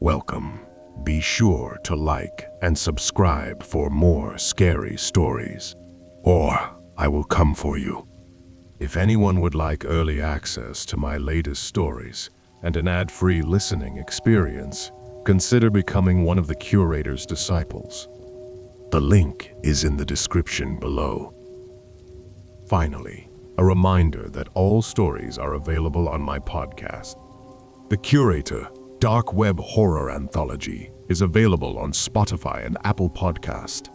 Welcome. Be sure to like and subscribe for more scary stories, or I will come for you. If anyone would like early access to my latest stories and an ad-free listening experience, consider becoming one of the Curator's disciples. The link is in the description below. Finally, a reminder that all stories are available on my podcast. The Curator Dark Web Horror Anthology is available on Spotify and Apple Podcast.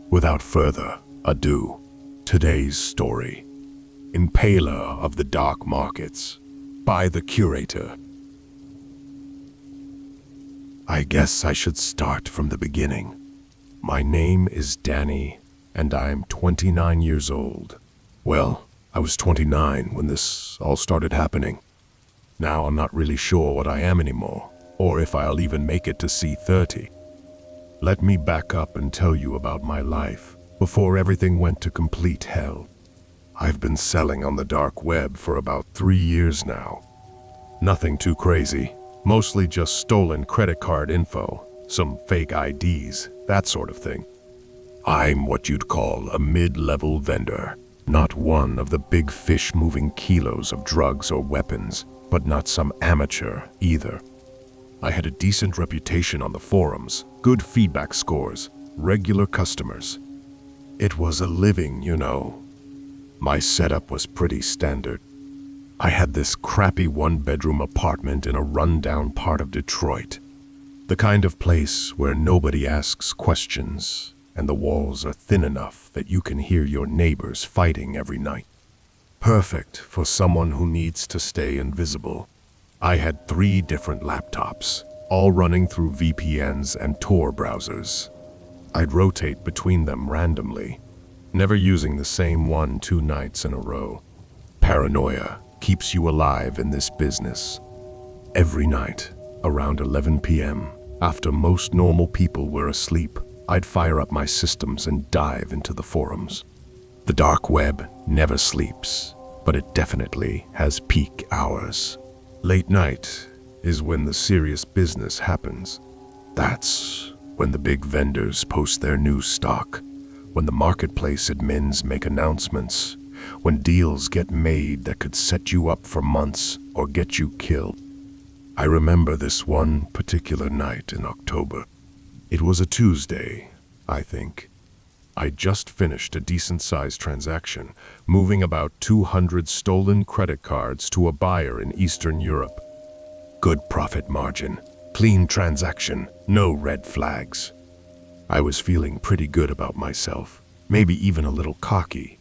Without further ado, today's story, Impaler of the Dark Markets, by the Curator. I guess I should start from the beginning. My name is Danny, and I'm 29 years old. Well, I was 29 when this all started happening. Now I'm not really sure what I am anymore, or if I'll even make it to C30. Let me back up and tell you about my life before everything went to complete hell. I've been selling on the dark web for about 3 years now. Nothing too crazy, mostly just stolen credit card info, some fake IDs, that sort of thing. I'm what you'd call a mid-level vendor. Not one of the big fish moving kilos of drugs or weapons, but not some amateur either. I had a decent reputation on the forums, good feedback scores, regular customers. It was a living, you know. My setup was pretty standard. I had this crappy one-bedroom apartment in a rundown part of Detroit. The kind of place where nobody asks questions, and the walls are thin enough that you can hear your neighbors fighting every night. Perfect for someone who needs to stay invisible. I had 3 different laptops, all running through VPNs and Tor browsers. I'd rotate between them randomly, never using the same one 2 nights in a row. Paranoia keeps you alive in this business. Every night, around 11 p.m., after most normal people were asleep, I'd fire up my systems and dive into the forums. The dark web never sleeps, but it definitely has peak hours. Late night is when the serious business happens. That's when the big vendors post their new stock, when the marketplace admins make announcements, when deals get made that could set you up for months or get you killed. I remember this one particular night in October. It was a Tuesday, I think. I just finished a decent-sized transaction, moving about 200 stolen credit cards to a buyer in Eastern Europe. Good profit margin, clean transaction, no red flags. I was feeling pretty good about myself, maybe even a little cocky.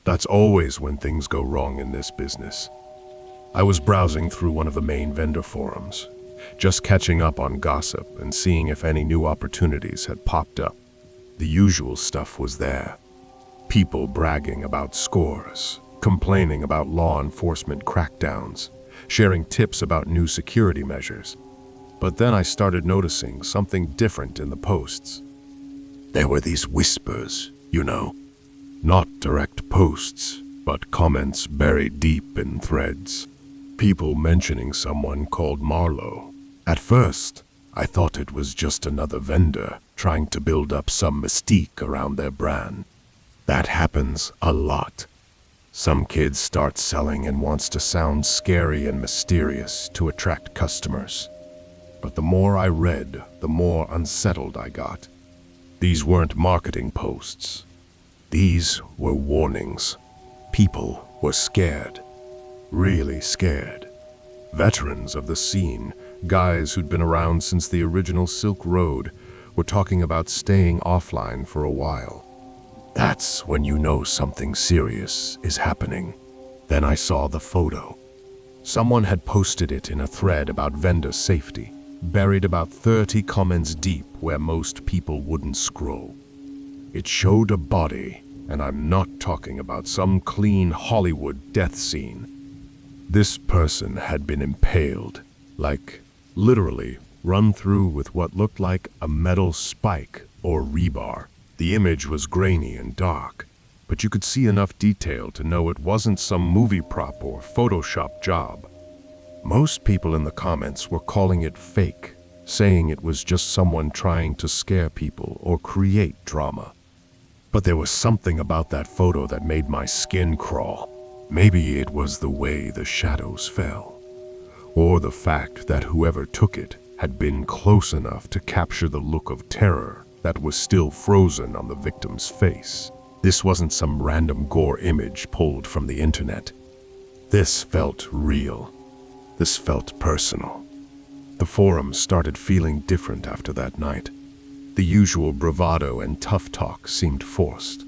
That's always when things go wrong in this business. I was browsing through one of the main vendor forums, just catching up on gossip and seeing if any new opportunities had popped up. The usual stuff was there. People bragging about scores, complaining about law enforcement crackdowns, sharing tips about new security measures. But then I started noticing something different in the posts. There were these whispers, you know. Not direct posts, but comments buried deep in threads. People mentioning someone called Marlowe. At first, I thought it was just another vendor trying to build up some mystique around their brand. That happens a lot. Some kid starts selling and wants to sound scary and mysterious to attract customers. But the more I read, the more unsettled I got. These weren't marketing posts. These were warnings. People were scared. Really scared. Veterans of the scene, guys who'd been around since the original Silk Road, were talking about staying offline for a while. That's when you know something serious is happening. Then I saw the photo. Someone had posted it in a thread about vendor safety, buried about 30 comments deep where most people wouldn't scroll. It showed a body, and I'm not talking about some clean Hollywood death scene. This person had been impaled, like literally run through with what looked like a metal spike or rebar. The image was grainy and dark, but you could see enough detail to know it wasn't some movie prop or Photoshop job. Most people in the comments were calling it fake, saying it was just someone trying to scare people or create drama. But there was something about that photo that made my skin crawl. Maybe it was the way the shadows fell, or the fact that whoever took it had been close enough to capture the look of terror that was still frozen on the victim's face. This wasn't some random gore image pulled from the internet. This felt real. This felt personal. The forum started feeling different after that night. The usual bravado and tough talk seemed forced.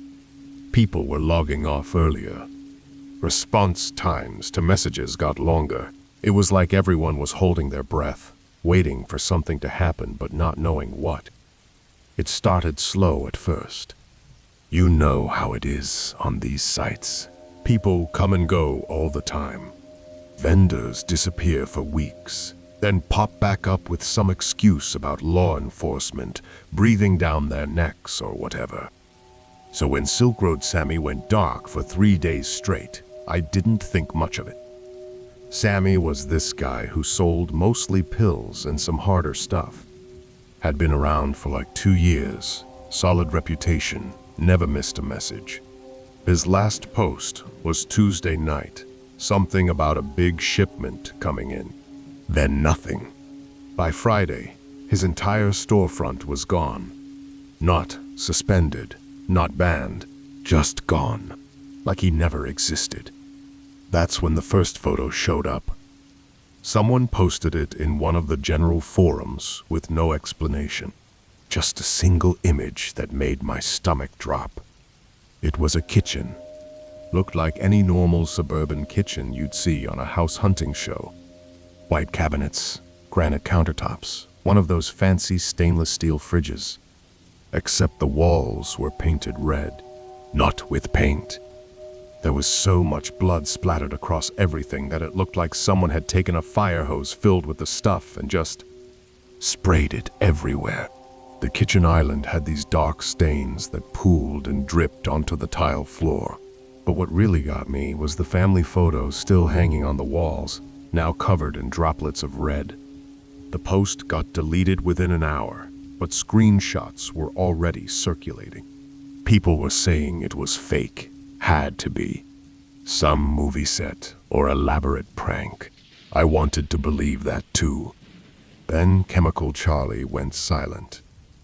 People were logging off earlier. Response times to messages got longer. It was like everyone was holding their breath, waiting for something to happen but not knowing what. It started slow at first. You know how it is on these sites. People come and go all the time. Vendors disappear for weeks, then pop back up with some excuse about law enforcement breathing down their necks or whatever. So when Silk Road Sammy went dark for 3 days straight, I didn't think much of it. Sammy was this guy who sold mostly pills and some harder stuff. Had been around for like 2 years, solid reputation, never missed a message. His last post was Tuesday night, something about a big shipment coming in. Then nothing. By Friday, his entire storefront was gone. Not suspended, not banned, just gone, like he never existed. That's when the first photo showed up. Someone posted it in one of the general forums with no explanation. Just a single image that made my stomach drop. It was a kitchen. Looked like any normal suburban kitchen you'd see on a house hunting show. White cabinets, granite countertops, one of those fancy stainless steel fridges. Except the walls were painted red. Not with paint. There was so much blood splattered across everything that it looked like someone had taken a fire hose filled with the stuff and just sprayed it everywhere. The kitchen island had these dark stains that pooled and dripped onto the tile floor. But what really got me was the family photos still hanging on the walls, now covered in droplets of red. The post got deleted within an hour, but screenshots were already circulating. People were saying it was fake. Had to be. Some movie set or elaborate prank. I wanted to believe that too. Then Chemical Charlie went silent.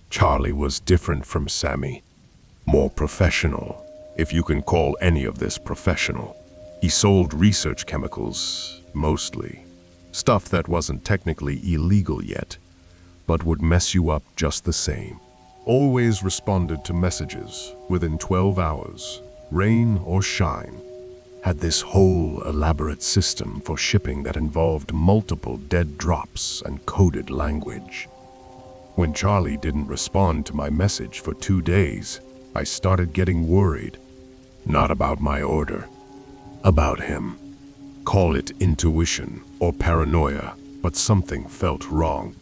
Charlie was different from Sammy. More professional, if you can call any of this professional. He sold research chemicals, mostly. Stuff that wasn't technically illegal yet, but would mess you up just the same. Always responded to messages within 12 hours. Rain or shine, had this whole elaborate system for shipping that involved multiple dead drops and coded language. When Charlie didn't respond to my message for 2 days, I started getting worried. Not about my order, about him. Call it intuition or paranoia, but something felt wrong.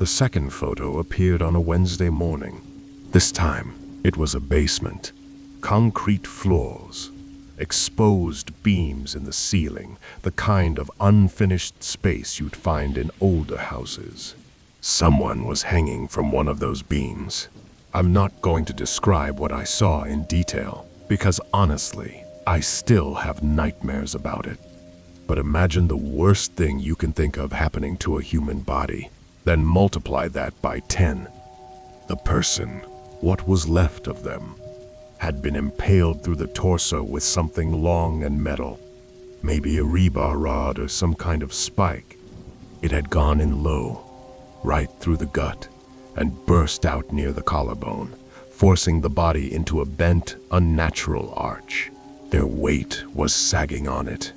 The second photo appeared on a Wednesday morning. This time, it was a basement. Concrete floors, exposed beams in the ceiling, the kind of unfinished space you'd find in older houses. Someone was hanging from one of those beams. I'm not going to describe what I saw in detail, because honestly, I still have nightmares about it. But imagine the worst thing you can think of happening to a human body, then multiply that by 10. The person, what was left of them, had been impaled through the torso with something long and metal, maybe a rebar rod or some kind of spike. It had gone in low, right through the gut, and burst out near the collarbone, forcing the body into a bent, unnatural arch. Their weight was sagging on it,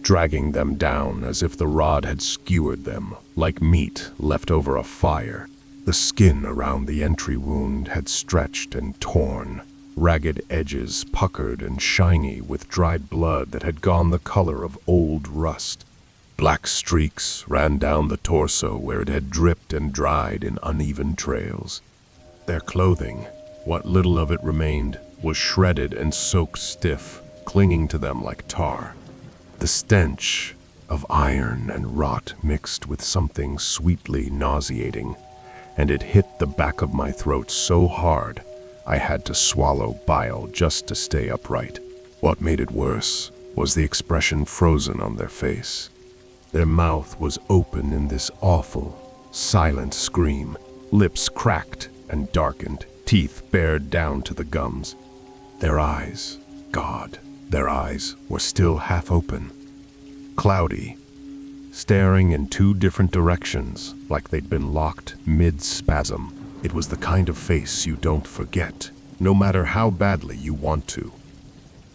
dragging them down as if the rod had skewered them, like meat left over a fire. The skin around the entry wound had stretched and torn, ragged edges puckered and shiny with dried blood that had gone the color of old rust. Black streaks ran down the torso where it had dripped and dried in uneven trails. Their clothing, what little of it remained, was shredded and soaked stiff, clinging to them like tar. The stench of iron and rot mixed with something sweetly nauseating, and it hit the back of my throat so hard I had to swallow bile just to stay upright. What made it worse was the expression frozen on their face. Their mouth was open in this awful, silent scream, lips cracked and darkened, teeth bared down to the gums. Their eyes, God, their eyes were still half open, cloudy, staring in two different directions like they'd been locked mid-spasm. It was the kind of face you don't forget, no matter how badly you want to.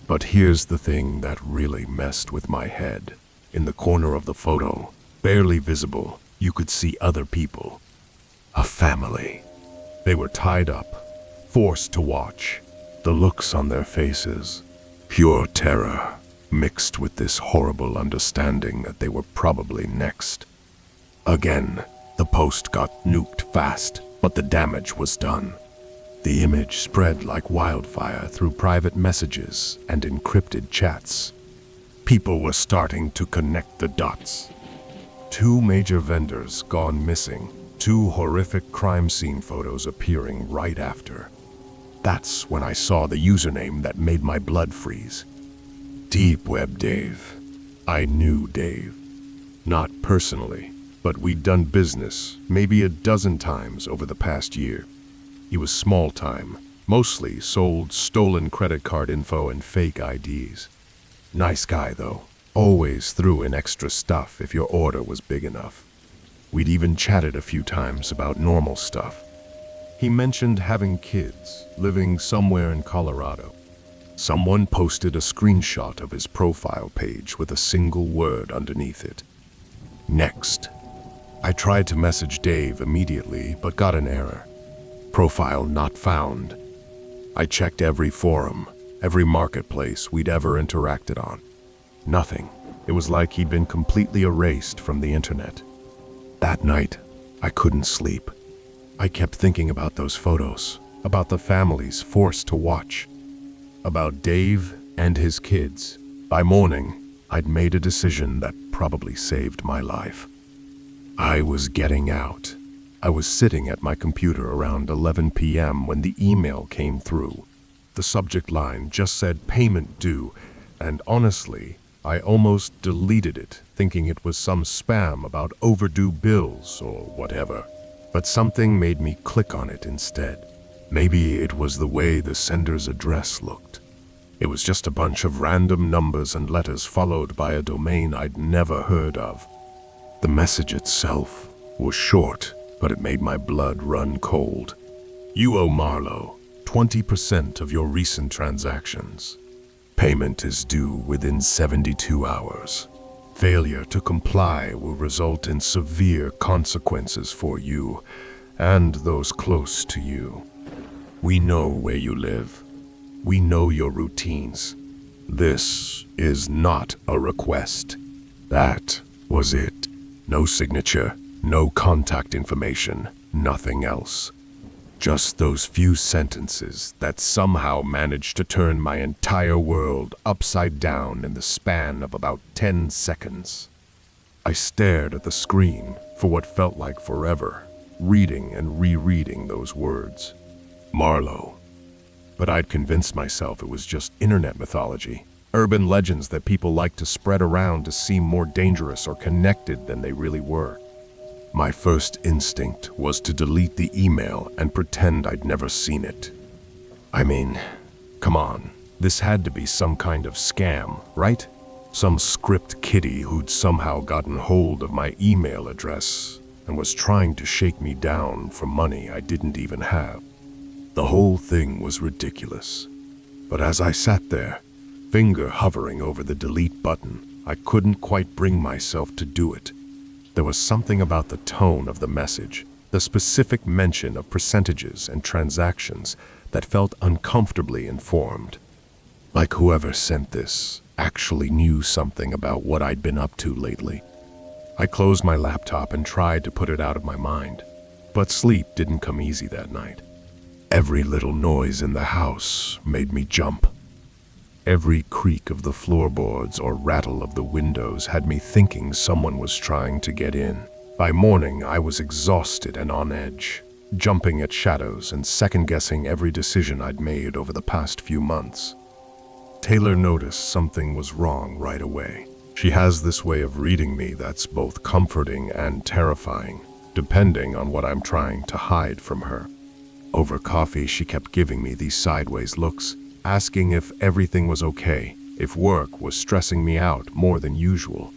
But here's the thing that really messed with my head. In the corner of the photo, barely visible, you could see other people. A family. They were tied up, forced to watch. The looks on their faces, pure terror, mixed with this horrible understanding that they were probably next. Again, the post got nuked fast, but the damage was done. The image spread like wildfire through private messages and encrypted chats. People were starting to connect the dots. 2 major vendors gone missing, 2 horrific crime scene photos appearing right after. That's when I saw the username that made my blood freeze. Deep Web Dave. I knew Dave. Not personally, but we'd done business maybe a dozen times over the past year. He was small time, mostly sold stolen credit card info and fake IDs. Nice guy though, always threw in extra stuff if your order was big enough. We'd even chatted a few times about normal stuff. He mentioned having kids, living somewhere in Colorado. Someone posted a screenshot of his profile page with a single word underneath it. Next. I tried to message Dave immediately, but got an error. Profile not found. I checked every forum, every marketplace we'd ever interacted on. Nothing. It was like he'd been completely erased from the internet. That night, I couldn't sleep. I kept thinking about those photos, about the families forced to watch, about Dave and his kids. By morning, I'd made a decision that probably saved my life. I was getting out. I was sitting at my computer around 11 p.m. when the email came through. The subject line just said payment due, and honestly, I almost deleted it, thinking it was some spam about overdue bills or whatever. But something made me click on it instead. Maybe it was the way the sender's address looked. It was just a bunch of random numbers and letters followed by a domain I'd never heard of. The message itself was short, but it made my blood run cold. You owe Marlowe 20% of your recent transactions. Payment is due within 72 hours. Failure to comply will result in severe consequences for you and those close to you. We know where you live. We know your routines. This is not a request. That was it. No signature, no contact information, nothing else. Just those few sentences that somehow managed to turn my entire world upside down in the span of about 10 seconds. I stared at the screen for what felt like forever, reading and rereading those words. Marlowe. But I'd convinced myself it was just internet mythology, urban legends that people like to spread around to seem more dangerous or connected than they really were. My first instinct was to delete the email and pretend I'd never seen it. I mean, come on, this had to be some kind of scam, right? Some script kiddie who'd somehow gotten hold of my email address and was trying to shake me down for money I didn't even have. The whole thing was ridiculous. But as I sat there, finger hovering over the delete button, I couldn't quite bring myself to do it. There was something about the tone of the message, the specific mention of percentages and transactions that felt uncomfortably informed. Like whoever sent this actually knew something about what I'd been up to lately. I closed my laptop and tried to put it out of my mind, but sleep didn't come easy that night. Every little noise in the house made me jump. Every creak of the floorboards or rattle of the windows had me thinking someone was trying to get in. By morning, I was exhausted and on edge, jumping at shadows and second-guessing every decision I'd made over the past few months. Taylor noticed something was wrong right away. She has this way of reading me that's both comforting and terrifying, depending on what I'm trying to hide from her. Over coffee, she kept giving me these sideways looks, asking if everything was okay, if work was stressing me out more than usual.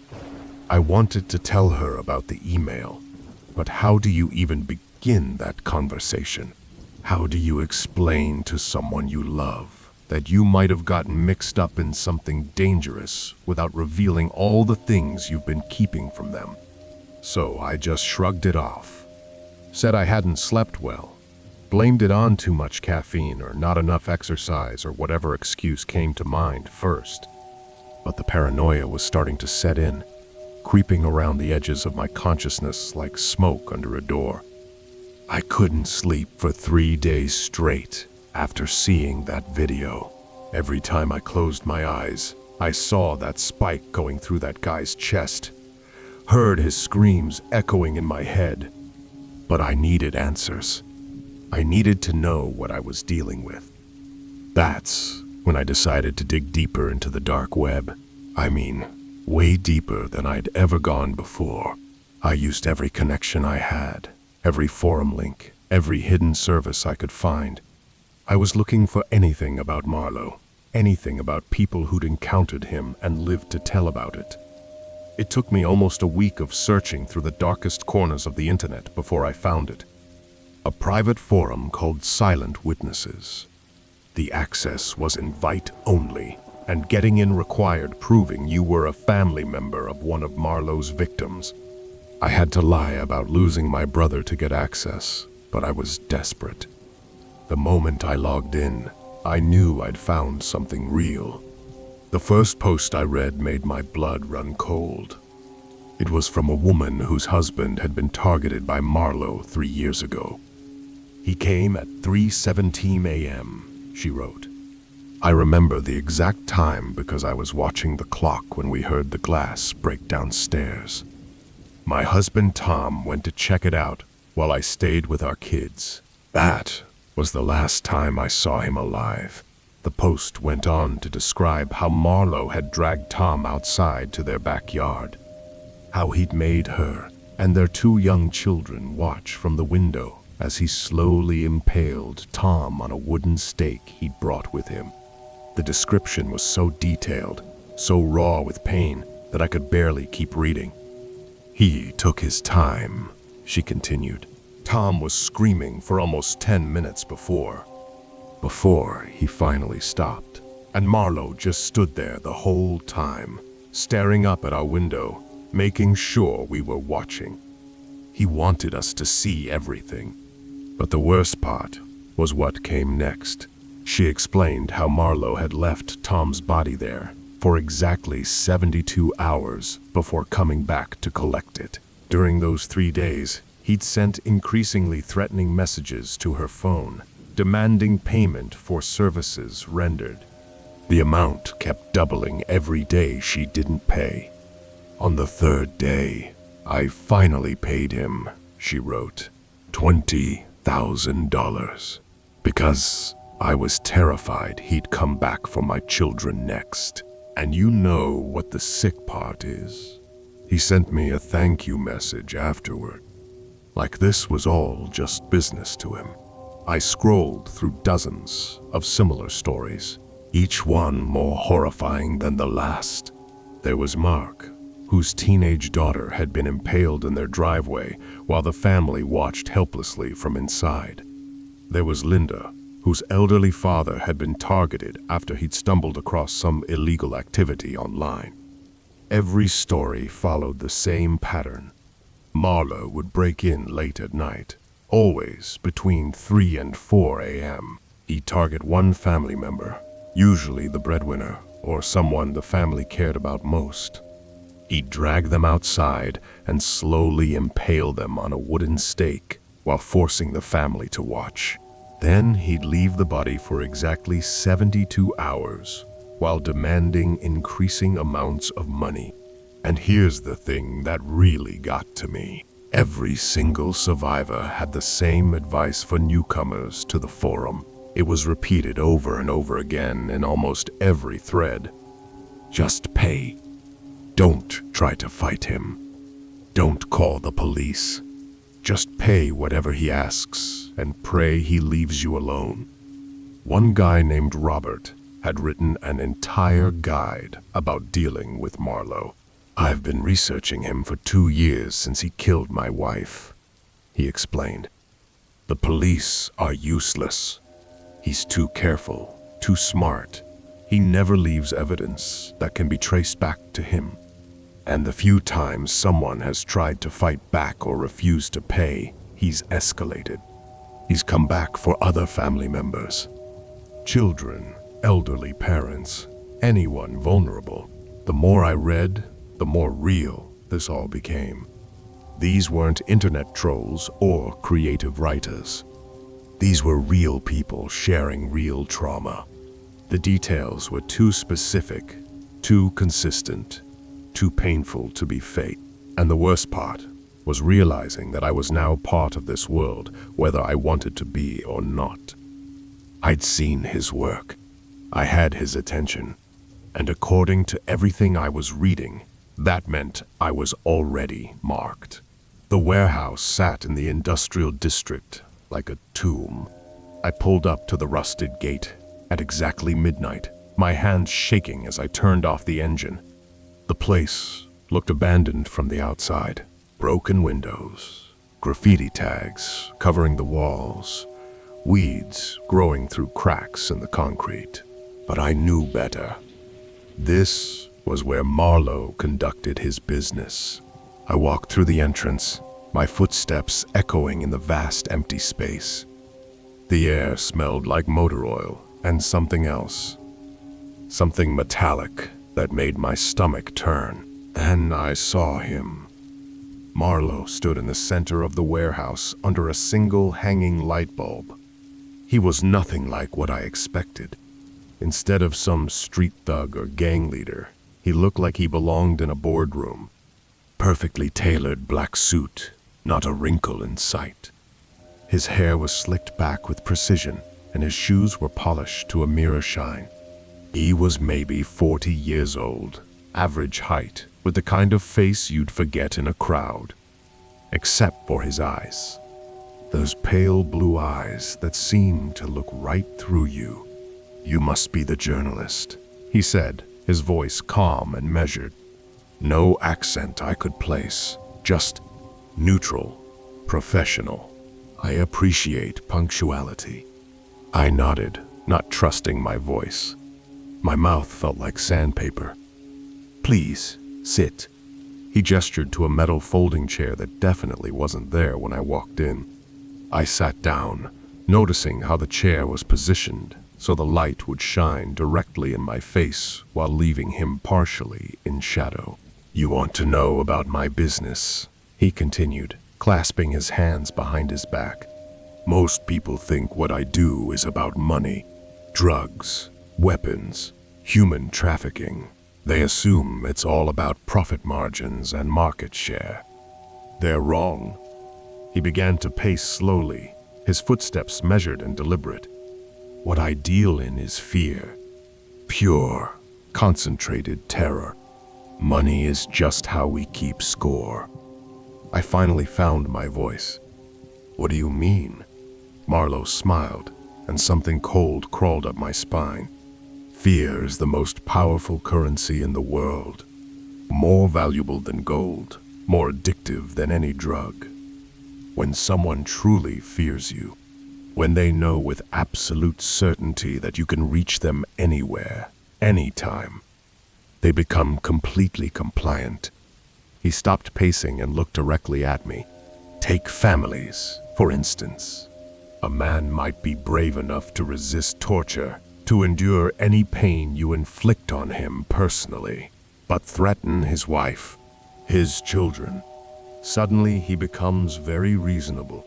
I wanted to tell her about the email, but how do you even begin that conversation? How do you explain to someone you love that you might have gotten mixed up in something dangerous without revealing all the things you've been keeping from them? So I just shrugged it off, said I hadn't slept well, blamed it on too much caffeine or not enough exercise or whatever excuse came to mind first. But the paranoia was starting to set in, creeping around the edges of my consciousness like smoke under a door. I couldn't sleep for 3 days straight after seeing that video. Every time I closed my eyes, I saw that spike going through that guy's chest, heard his screams echoing in my head. But I needed answers. I needed to know what I was dealing with. That's when I decided to dig deeper into the dark web. I mean, way deeper than I'd ever gone before. I used every connection I had, every forum link, every hidden service I could find. I was looking for anything about Marlowe, anything about people who'd encountered him and lived to tell about it. It took me almost a week of searching through the darkest corners of the internet before I found it. A private forum called Silent Witnesses. The access was invite only, and getting in required proving you were a family member of one of Marlowe's victims. I had to lie about losing my brother to get access, but I was desperate. The moment I logged in, I knew I'd found something real. The first post I read made my blood run cold. It was from a woman whose husband had been targeted by Marlowe 3 years ago. He came at 3:17 a.m., she wrote. I remember the exact time because I was watching the clock when we heard the glass break downstairs. My husband Tom went to check it out while I stayed with our kids. That was the last time I saw him alive. The post went on to describe how Marlowe had dragged Tom outside to their backyard, how he'd made her and their 2 young children watch from the window as he slowly impaled Tom on a wooden stake he'd brought with him. The description was so detailed, so raw with pain, that I could barely keep reading. He took his time, she continued. Tom was screaming for almost 10 minutes before he finally stopped. And Marlowe just stood there the whole time, staring up at our window, making sure we were watching. He wanted us to see everything. But the worst part was what came next. She explained how Marlowe had left Tom's body there for exactly 72 hours before coming back to collect it. During those 3 days, he'd sent increasingly threatening messages to her phone, demanding payment for services rendered. The amount kept doubling every day she didn't pay. On the 3rd day, I finally paid him, she wrote, $20,000, because I was terrified he'd come back for my children next. And you know what the sick part is? He sent me a thank you message afterward. Like this was all just business to him. I scrolled through dozens of similar stories, each one more horrifying than the last. There was Mark, whose teenage daughter had been impaled in their driveway while the family watched helplessly from inside. There was Linda, whose elderly father had been targeted after he'd stumbled across some illegal activity online. Every story followed the same pattern. Marlowe would break in late at night, always between 3 and 4 a.m. He'd target one family member, usually the breadwinner or someone the family cared about most. He'd drag them outside and slowly impale them on a wooden stake while forcing the family to watch. Then he'd leave the body for exactly 72 hours, while demanding increasing amounts of money. And here's the thing that really got to me. Every single survivor had the same advice for newcomers to the forum. It was repeated over and over again in almost every thread. Just pay. Don't try to fight him. Don't call the police. Just pay whatever he asks and pray he leaves you alone. One guy named Robert had written an entire guide about dealing with Marlowe. I've been researching him for 2 years since he killed my wife, he explained. The police are useless. He's too careful, too smart. He never leaves evidence that can be traced back to him. And the few times someone has tried to fight back or refused to pay, he's escalated. He's come back for other family members. Children, elderly parents, anyone vulnerable. The more I read, the more real this all became. These weren't internet trolls or creative writers. These were real people sharing real trauma. The details were too specific, too consistent, too painful to be fake. And the worst part was realizing that I was now part of this world, whether I wanted to be or not. I'd seen his work. I had his attention. And according to everything I was reading, that meant I was already marked. The warehouse sat in the industrial district like a tomb. I pulled up to the rusted gate at exactly midnight, my hands shaking as I turned off the engine. The place looked abandoned from the outside. Broken windows, graffiti tags covering the walls, weeds growing through cracks in the concrete. But I knew better. This was where Marlowe conducted his business. I walked through the entrance, my footsteps echoing in the vast empty space. The air smelled like motor oil and something else. Something metallic that made my stomach turn. Then I saw him. Marlowe stood in the center of the warehouse under a single hanging light bulb. He was nothing like what I expected. Instead of some street thug or gang leader, he looked like he belonged in a boardroom. Perfectly tailored black suit, not a wrinkle in sight. His hair was slicked back with precision, and his shoes were polished to a mirror shine. He was maybe 40 years old, average height, with the kind of face you'd forget in a crowd. Except for his eyes. Those pale blue eyes that seemed to look right through you. "You must be the journalist," he said, his voice calm and measured. No accent I could place, just neutral, professional. I appreciate punctuality. I nodded, not trusting my voice. My mouth felt like sandpaper. "Please, sit." He gestured to a metal folding chair that definitely wasn't there when I walked in. I sat down, noticing how the chair was positioned so the light would shine directly in my face while leaving him partially in shadow. "You want to know about my business?" he continued, clasping his hands behind his back. "Most people think what I do is about money, drugs, weapons, human trafficking. They assume it's all about profit margins and market share. They're wrong." He began to pace slowly, his footsteps measured and deliberate. "What I deal in is fear. Pure, concentrated terror. Money is just how we keep score." I finally found my voice. "What do you mean?" Marlowe smiled, and something cold crawled up my spine. "Fear is the most powerful currency in the world. More valuable than gold, more addictive than any drug. When someone truly fears you, when they know with absolute certainty that you can reach them anywhere, anytime, they become completely compliant." He stopped pacing and looked directly at me. "Take families, for instance. A man might be brave enough to resist torture, to endure any pain you inflict on him personally, but threaten his wife, his children. Suddenly he becomes very reasonable.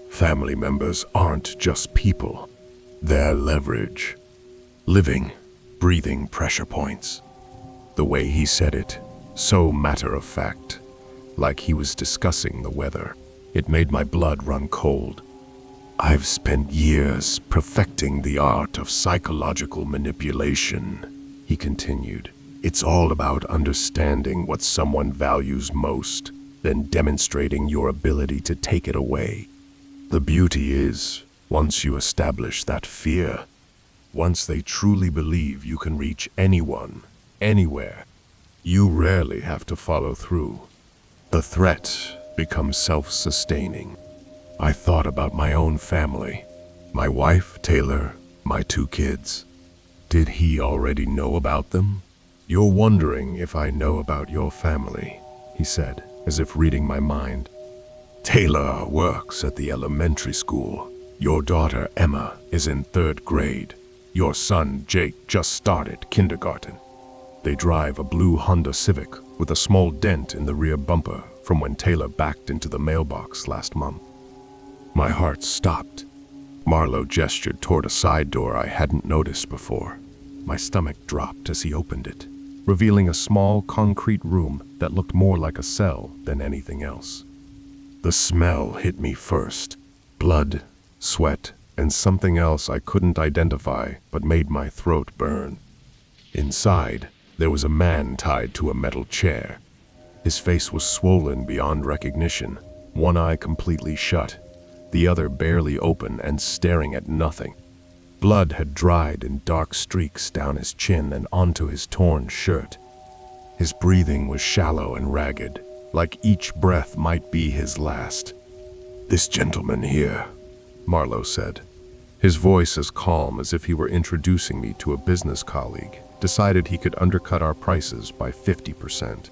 Family members aren't just people. They're leverage. Living, breathing pressure points. The way he said it, so matter-of-fact, like he was discussing the weather, it made my blood run cold. "I've spent years perfecting the art of psychological manipulation," he continued. "It's all about understanding what someone values most, then demonstrating your ability to take it away. The beauty is, once you establish that fear, once they truly believe you can reach anyone, anywhere, you rarely have to follow through. The threat becomes self-sustaining." I thought about my own family, my wife, Taylor, my 2 kids. Did he already know about them? "You're wondering if I know about your family," he said, as if reading my mind. "Taylor works at the elementary school. Your daughter, Emma, is in 3rd grade. Your son, Jake, just started kindergarten. They drive a blue Honda Civic with a small dent in the rear bumper from when Taylor backed into the mailbox last month." My heart stopped. Marlowe gestured toward a side door I hadn't noticed before. My stomach dropped as he opened it, revealing a small concrete room that looked more like a cell than anything else. The smell hit me first. Blood, sweat, and something else I couldn't identify but made my throat burn. Inside, there was a man tied to a metal chair. His face was swollen beyond recognition, one eye completely shut, the other barely open and staring at nothing. Blood had dried in dark streaks down his chin and onto his torn shirt. His breathing was shallow and ragged, like each breath might be his last. "This gentleman here," Marlowe said, his voice as calm as if he were introducing me to a business colleague, decided he could undercut our prices by 50%.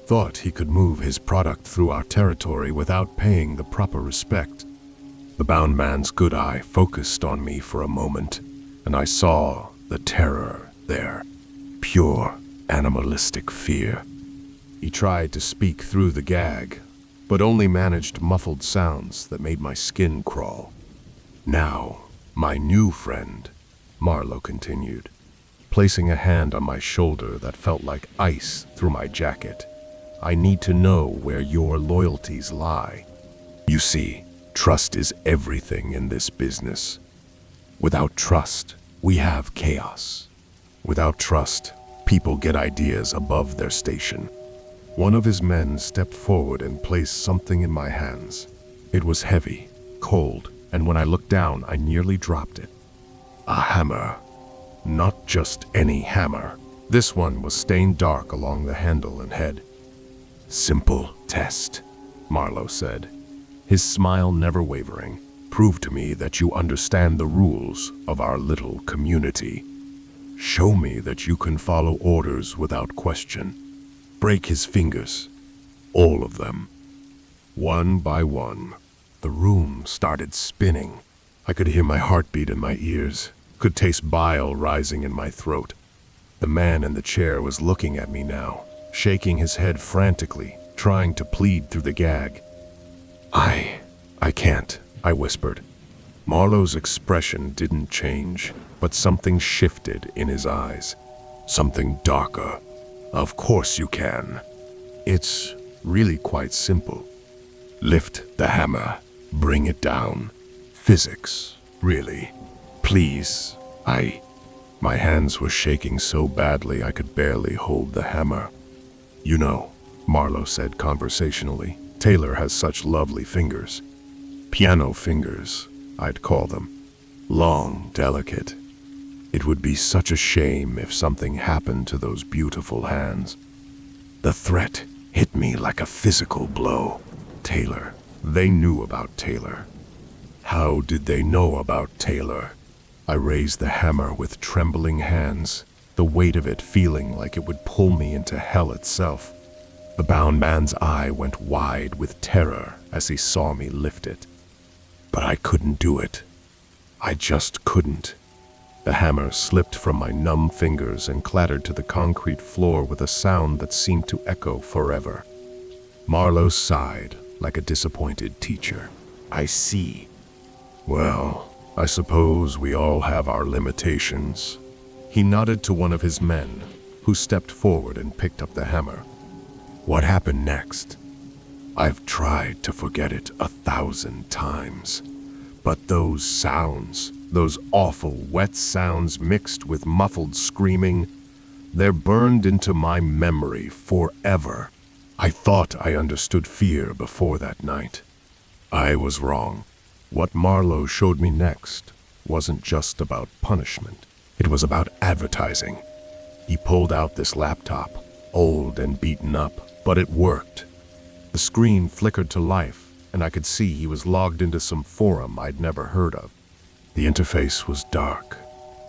Thought he could move his product through our territory without paying the proper respect. The bound man's good eye focused on me for a moment, and I saw the terror there. Pure, animalistic fear. He tried to speak through the gag, but only managed muffled sounds that made my skin crawl. "Now, my new friend," Marlowe continued, placing a hand on my shoulder that felt like ice through my jacket. "I need to know where your loyalties lie. You see, trust is everything in this business. Without trust, we have chaos. Without trust, people get ideas above their station." One of his men stepped forward and placed something in my hands. It was heavy, cold, and when I looked down, I nearly dropped it. A hammer. Not just any hammer. This one was stained dark along the handle and head. "Simple test," Marlowe said, his smile never wavering. "Prove to me that you understand the rules of our little community. Show me that you can follow orders without question. Break his fingers. All of them." One by one, the room started spinning. I could hear my heartbeat in my ears, could taste bile rising in my throat. The man in the chair was looking at me now, shaking his head frantically, trying to plead through the gag. I can't," I whispered. Marlowe's expression didn't change, but something shifted in his eyes. Something darker. "Of course you can. It's really quite simple. Lift the hammer. Bring it down. Physics, really. Please, My hands were shaking so badly I could barely hold the hammer. "You know," Marlowe said conversationally, "Taylor has such lovely fingers. Piano fingers, I'd call them. Long, delicate. It would be such a shame if something happened to those beautiful hands." The threat hit me like a physical blow. Taylor. They knew about Taylor. How did they know about Taylor? I raised the hammer with trembling hands, the weight of it feeling like it would pull me into hell itself. The bound man's eye went wide with terror as he saw me lift it. But I couldn't do it. I just couldn't. The hammer slipped from my numb fingers and clattered to the concrete floor with a sound that seemed to echo forever. Marlowe sighed like a disappointed teacher. "I see. Well, I suppose we all have our limitations." He nodded to one of his men, who stepped forward and picked up the hammer. What happened next? I've tried to forget it 1,000 times. But those sounds, those awful wet sounds mixed with muffled screaming, they're burned into my memory forever. I thought I understood fear before that night. I was wrong. What Marlowe showed me next wasn't just about punishment. It was about advertising. He pulled out this laptop, old and beaten up, but it worked. The screen flickered to life, and I could see he was logged into some forum I'd never heard of. The interface was dark,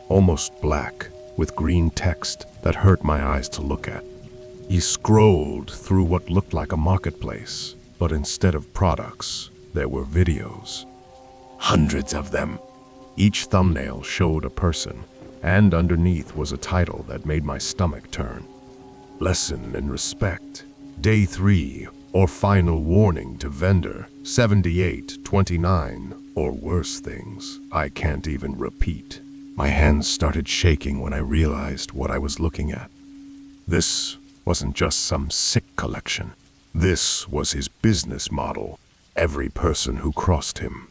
almost black, with green text that hurt my eyes to look at. He scrolled through what looked like a marketplace, but instead of products, there were videos. Hundreds of them. Each thumbnail showed a person, and underneath was a title that made my stomach turn. Lesson in respect. Day 3, or final warning to vendor, 7829, or worse things I can't even repeat. My hands started shaking when I realized what I was looking at. This wasn't just some sick collection. This was his business model. Every person who crossed him.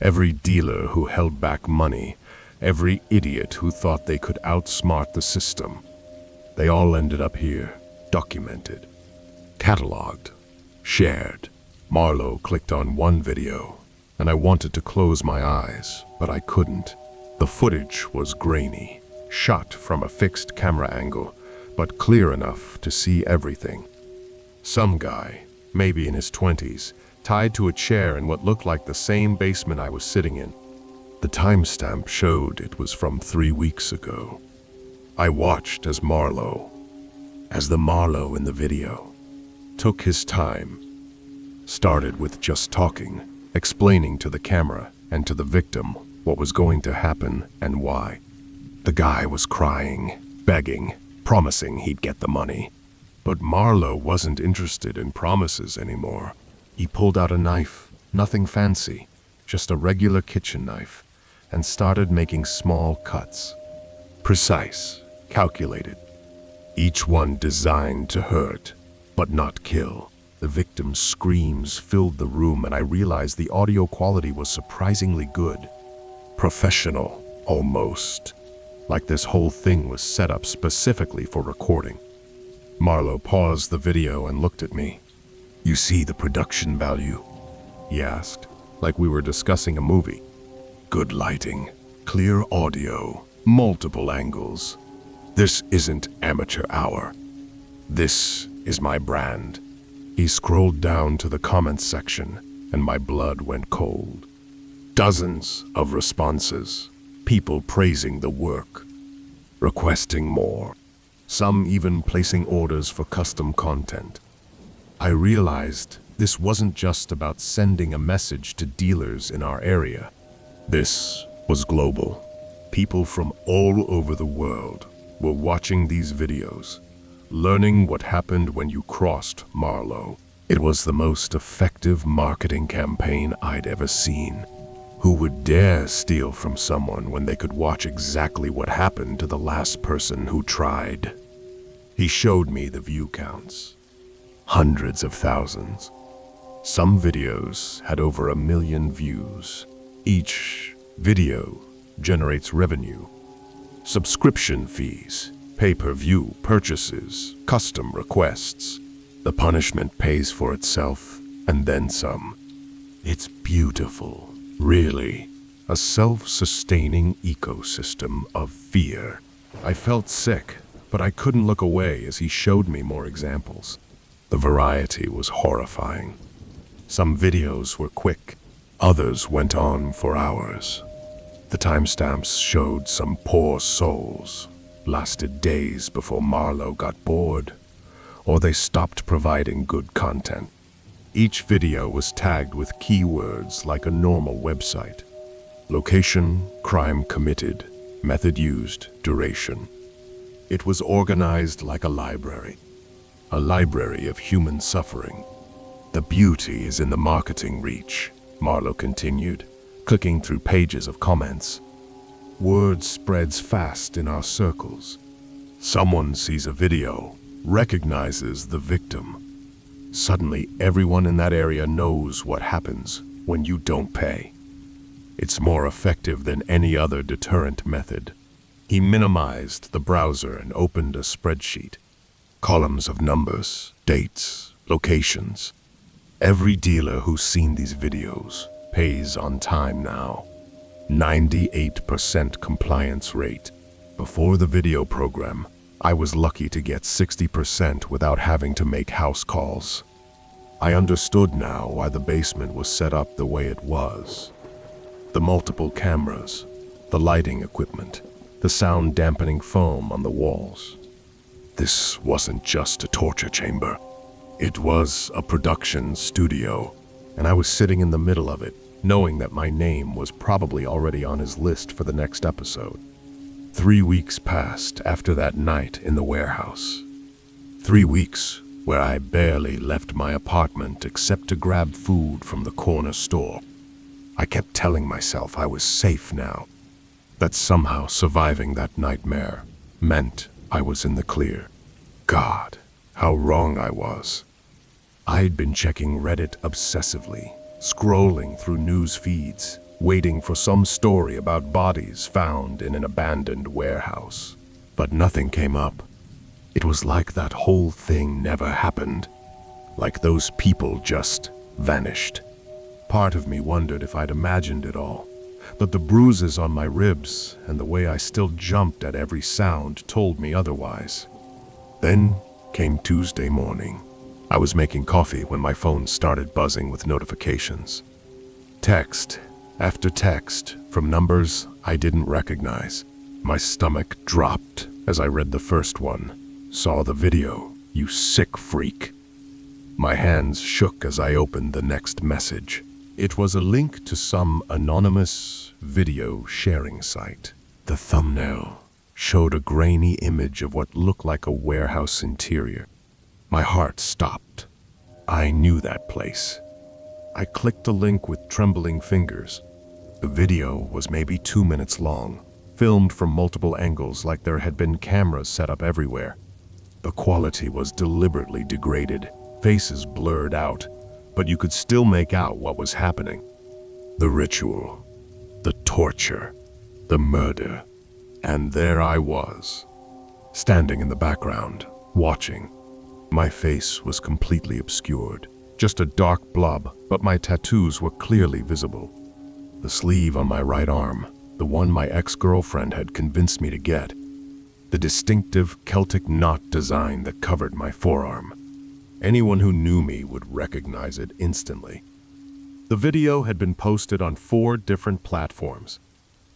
Every dealer who held back money. Every idiot who thought they could outsmart the system. They all ended up here, documented, cataloged, shared. Marlowe clicked on one video, and I wanted to close my eyes, but I couldn't. The footage was grainy, shot from a fixed camera angle, but clear enough to see everything. Some guy, maybe in his 20s, tied to a chair in what looked like the same basement I was sitting in. The timestamp showed it was from 3 weeks ago. I watched as the Marlowe in the video, took his time, started with just talking, explaining to the camera and to the victim what was going to happen and why. The guy was crying, begging, promising he'd get the money. But Marlowe wasn't interested in promises anymore. He pulled out a knife, nothing fancy, just a regular kitchen knife, and started making small cuts. Precise, calculated. Each one designed to hurt, but not kill. The victim's screams filled the room, and I realized the audio quality was surprisingly good. Professional, almost. Like this whole thing was set up specifically for recording. Marlowe paused the video and looked at me. "You see the production value?" he asked, like we were discussing a movie. "Good lighting, clear audio, multiple angles. This isn't amateur hour. This is my brand." He scrolled down to the comments section, and my blood went cold. Dozens of responses, people praising the work, requesting more, some even placing orders for custom content. I realized this wasn't just about sending a message to dealers in our area. This was global. People from all over the world were watching these videos, learning what happened when you crossed Marlowe. It was the most effective marketing campaign I'd ever seen. Who would dare steal from someone when they could watch exactly what happened to the last person who tried? He showed me the view counts. Hundreds of thousands. Some videos had over 1 million views. Each video generates revenue. Subscription fees, pay-per-view purchases, custom requests. The punishment pays for itself, and then some. It's beautiful. Really, a self-sustaining ecosystem of fear. I felt sick, but I couldn't look away as he showed me more examples. The variety was horrifying. Some videos were quick, others went on for hours. The timestamps showed some poor souls, lasted days before Marlowe got bored, or they stopped providing good content. Each video was tagged with keywords like a normal website. Location, crime committed, method used, duration. It was organized like a library of human suffering. The beauty is in the marketing reach, Marlowe continued, clicking through pages of comments. Word spreads fast in our circles. Someone sees a video, recognizes the victim. Suddenly, everyone in that area knows what happens when you don't pay. It's more effective than any other deterrent method. He minimized the browser and opened a spreadsheet. Columns of numbers, dates, locations. Every dealer who's seen these videos pays on time now. 98% compliance rate. Before the video program, I was lucky to get 60% without having to make house calls. I understood now why the basement was set up the way it was. The multiple cameras, the lighting equipment, the sound dampening foam on the walls. This wasn't just a torture chamber. It was a production studio, and I was sitting in the middle of it, knowing that my name was probably already on his list for the next episode. 3 weeks passed after that night in the warehouse. 3 weeks where I barely left my apartment except to grab food from the corner store. I kept telling myself I was safe now, that somehow surviving that nightmare meant I was in the clear. God, how wrong I was. I'd been checking Reddit obsessively, scrolling through news feeds, waiting for some story about bodies found in an abandoned warehouse. But nothing came up. It was like that whole thing never happened. Like those people just vanished. Part of me wondered if I'd imagined it all. But the bruises on my ribs and the way I still jumped at every sound told me otherwise. Then came Tuesday morning. I was making coffee when my phone started buzzing with notifications. Text after text from numbers I didn't recognize. My stomach dropped as I read the first one. Saw the video, you sick freak. My hands shook as I opened the next message. It was a link to some anonymous video sharing site. The thumbnail showed a grainy image of what looked like a warehouse interior. My heart stopped. I knew that place. I clicked the link with trembling fingers. The video was maybe 2 minutes long, filmed from multiple angles like there had been cameras set up everywhere. The quality was deliberately degraded, faces blurred out, but you could still make out what was happening. The ritual, the torture, the murder. And there I was, standing in the background, watching. My face was completely obscured, just a dark blob, but my tattoos were clearly visible. The sleeve on my right arm, the one my ex-girlfriend had convinced me to get. The distinctive Celtic knot design that covered my forearm. Anyone who knew me would recognize it instantly. The video had been posted on 4 different platforms.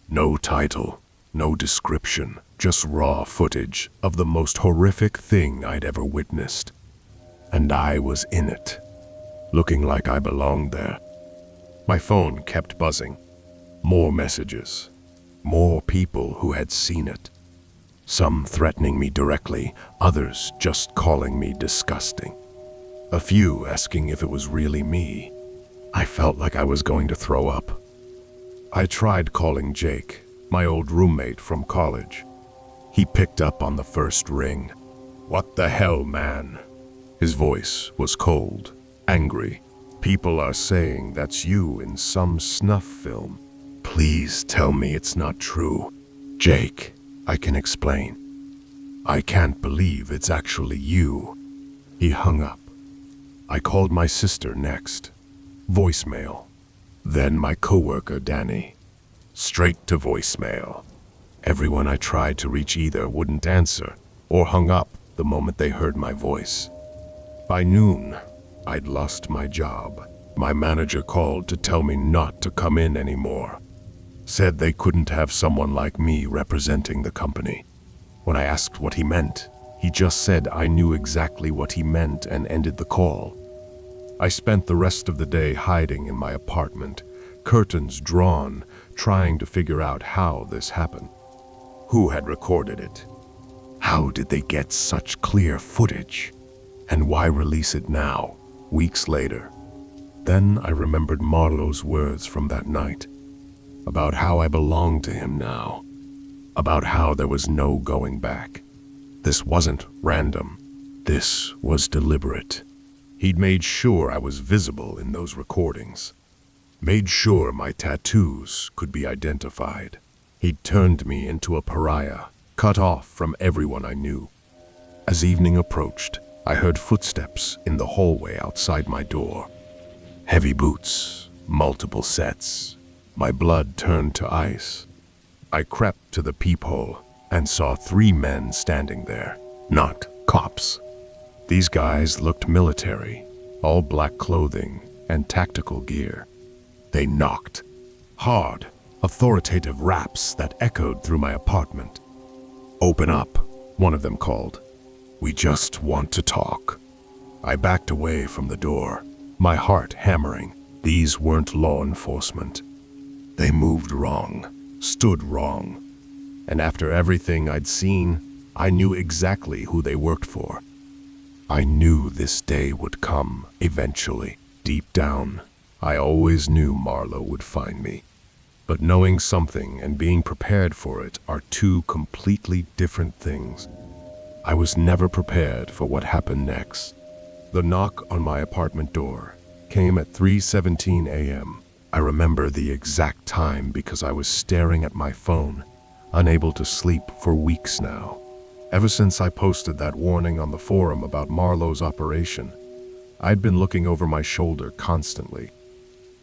No title, no description, just raw footage of the most horrific thing I'd ever witnessed. And I was in it, looking like I belonged there. My phone kept buzzing. More messages, more people who had seen it. Some threatening me directly, others just calling me disgusting. A few asking if it was really me. I felt like I was going to throw up. I tried calling Jake, my old roommate from college. He picked up on the first ring. "What the hell, man?" His voice was cold, angry. "People are saying that's you in some snuff film. Please tell me it's not true." "Jake, I can explain. I can't believe it's actually you." He hung up. I called my sister next. Voicemail. Then my coworker, Danny. Straight to voicemail. Everyone I tried to reach either wouldn't answer or hung up the moment they heard my voice. By noon, I'd lost my job. My manager called to tell me not to come in anymore. Said they couldn't have someone like me representing the company. When I asked what he meant, he just said I knew exactly what he meant and ended the call. I spent the rest of the day hiding in my apartment, curtains drawn, trying to figure out how this happened. Who had recorded it? How did they get such clear footage? And why release it now, weeks later? Then I remembered Marlowe's words from that night, about how I belonged to him now, about how there was no going back. This wasn't random. This was deliberate. He'd made sure I was visible in those recordings. Made sure my tattoos could be identified. He'd turned me into a pariah, cut off from everyone I knew. As evening approached, I heard footsteps in the hallway outside my door. Heavy boots, multiple sets. My blood turned to ice. I crept to the peephole and saw 3 men standing there, not cops. These guys looked military, all black clothing and tactical gear. They knocked. Hard, authoritative raps that echoed through my apartment. "Open up," one of them called. "We just want to talk." I backed away from the door, my heart hammering. These weren't law enforcement. They moved wrong, stood wrong. And after everything I'd seen, I knew exactly who they worked for. I knew this day would come, eventually. Deep down, I always knew Marlowe would find me. But knowing something and being prepared for it are 2 completely different things. I was never prepared for what happened next. The knock on my apartment door came at 3:17 a.m. I remember the exact time because I was staring at my phone, unable to sleep for weeks now. Ever since I posted that warning on the forum about Marlowe's operation, I'd been looking over my shoulder constantly.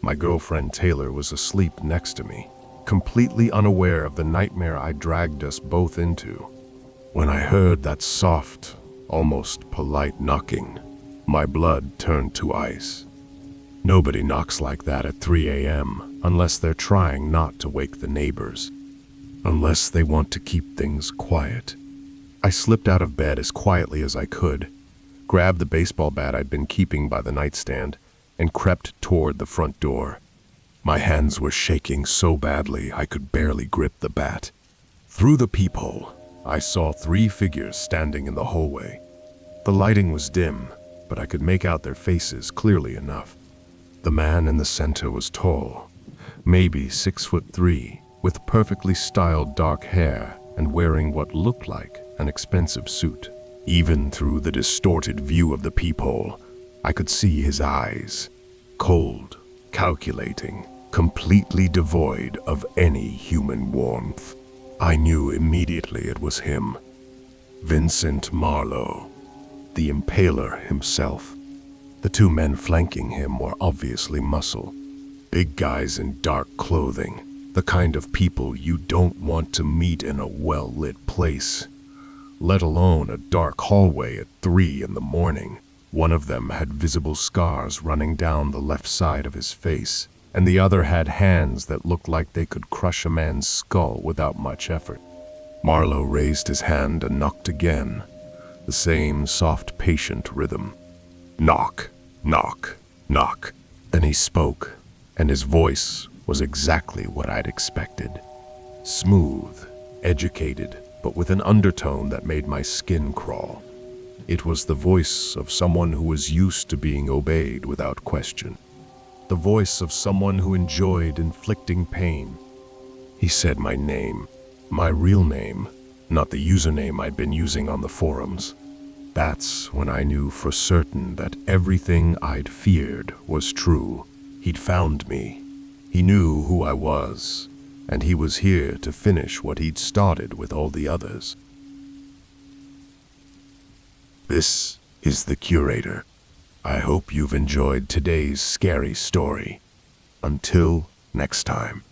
My girlfriend Taylor was asleep next to me, completely unaware of the nightmare I dragged us both into. When I heard that soft, almost polite knocking, my blood turned to ice. Nobody knocks like that at 3 a.m. unless they're trying not to wake the neighbors. Unless they want to keep things quiet. I slipped out of bed as quietly as I could, grabbed the baseball bat I'd been keeping by the nightstand, and crept toward the front door. My hands were shaking so badly I could barely grip the bat. Through the peephole, I saw 3 figures standing in the hallway. The lighting was dim, but I could make out their faces clearly enough. The man in the center was tall, maybe 6'3", with perfectly styled dark hair and wearing what looked like an expensive suit. Even through the distorted view of the peephole, I could see his eyes, cold, calculating, completely devoid of any human warmth. I knew immediately it was him. Vincent Marlowe, the Impaler himself. The 2 men flanking him were obviously muscle. Big guys in dark clothing, the kind of people you don't want to meet in a well-lit place, let alone a dark hallway at 3 in the morning. One of them had visible scars running down the left side of his face, and the other had hands that looked like they could crush a man's skull without much effort. Marlowe raised his hand and knocked again, the same soft, patient rhythm. Knock, knock, knock. Then he spoke, and his voice was exactly what I'd expected. Smooth, educated, but with an undertone that made my skin crawl. It was the voice of someone who was used to being obeyed without question. The voice of someone who enjoyed inflicting pain. He said my name, my real name, not the username I'd been using on the forums. That's when I knew for certain that everything I'd feared was true. He'd found me. He knew who I was, and he was here to finish what he'd started with all the others. This is the Curator. I hope you've enjoyed today's scary story. Until next time.